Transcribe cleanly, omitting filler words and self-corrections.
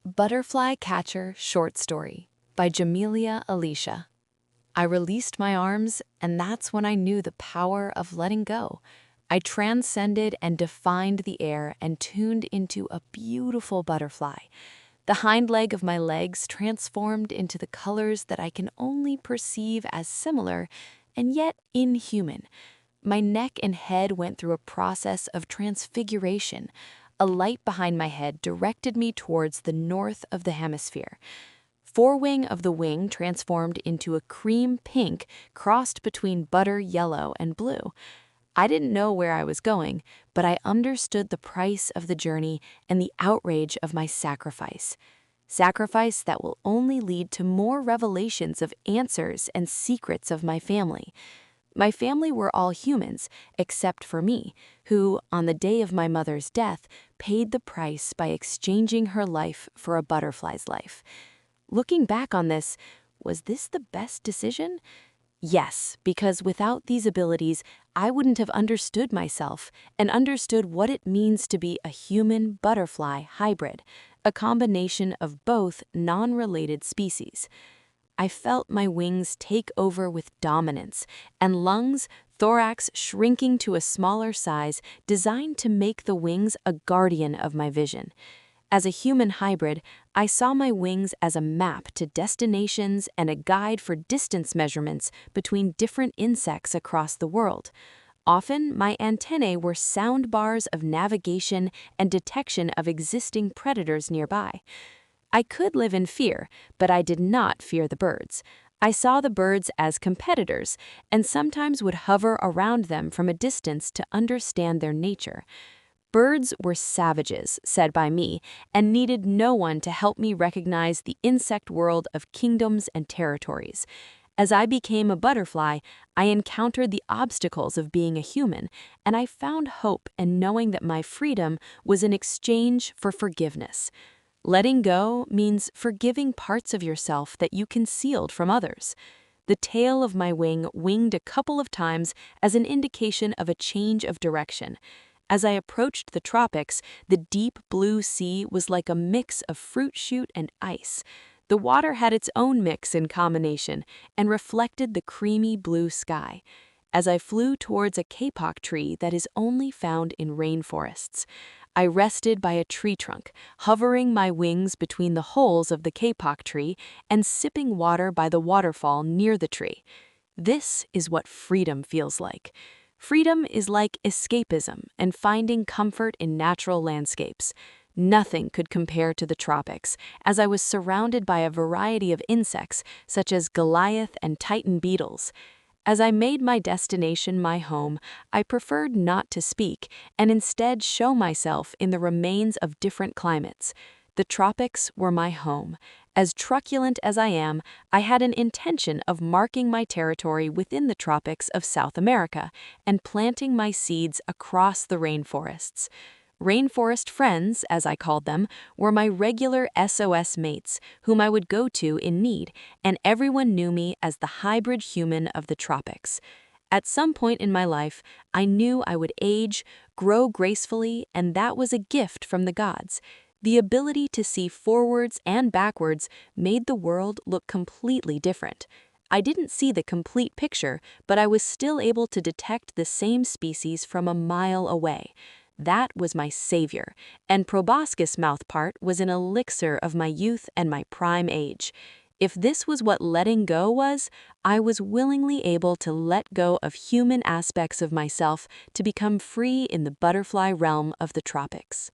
Butterfly Catcher Short Story by JameliaAlicia. I released my arms, and that's when I knew the power of letting go. I transcended and defined the air and tuned into a beautiful butterfly. The hind leg of my legs transformed into the colors that I can only perceive as similar and yet inhuman. My neck and head went through a process of transfiguration. A light behind my head directed me towards the north of the hemisphere. Forewing of the wing transformed into a cream pink crossed between butter yellow and blue. I didn't know where I was going, but I understood the price of the journey and the outrage of my sacrifice. Sacrifice that will only lead to more revelations of answers and secrets of my family. My family were all humans, except for me, who, on the day of my mother's death, paid the price by exchanging her life for a butterfly's life. Looking back on this, was this the best decision? Yes, because without these abilities, I wouldn't have understood myself and understood what it means to be a human-butterfly hybrid, a combination of both non-related species. I felt my wings take over with dominance, and lungs, thorax shrinking to a smaller size designed to make the wings a guardian of my vision. As a human hybrid, I saw my wings as a map to destinations and a guide for distance measurements between different insects across the world. Often, my antennae were sound bars of navigation and detection of existing predators nearby. I could live in fear, but I did not fear the birds. I saw the birds as competitors and sometimes would hover around them from a distance to understand their nature. Birds were savages, said by me, and needed no one to help me recognize the insect world of kingdoms and territories. As I became a butterfly, I encountered the obstacles of being a human, and I found hope in knowing that my freedom was in exchange for forgiveness. Letting go means forgiving parts of yourself that you concealed from others. The tail of my wing winged a couple of times as an indication of a change of direction. As I approached the tropics, the deep blue sea was like a mix of fruit shoot and ice. The water had its own mix and combination and reflected the creamy blue sky. As I flew towards a kapok tree that is only found in rainforests, I rested by a tree trunk, hovering my wings between the holes of the kapok tree and sipping water by the waterfall near the tree. This is what freedom feels like. Freedom is like escapism and finding comfort in natural landscapes. Nothing could compare to the tropics, as I was surrounded by a variety of insects, such as Goliath and Titan beetles. As I made my destination my home, I preferred not to speak and instead show myself in the remains of different climates. The tropics were my home. As truculent as I am, I had an intention of marking my territory within the tropics of South America and planting my seeds across the rainforests. Rainforest friends, as I called them, were my regular SOS mates, whom I would go to in need, and everyone knew me as the hybrid human of the tropics. At some point in my life, I knew I would age, grow gracefully, and that was a gift from the gods. The ability to see forwards and backwards made the world look completely different. I didn't see the complete picture, but I was still able to detect the same species from a mile away. That was my savior, and proboscis mouthpart was an elixir of my youth and my prime age. If this was what letting go was, I was willingly able to let go of human aspects of myself to become free in the butterfly realm of the tropics.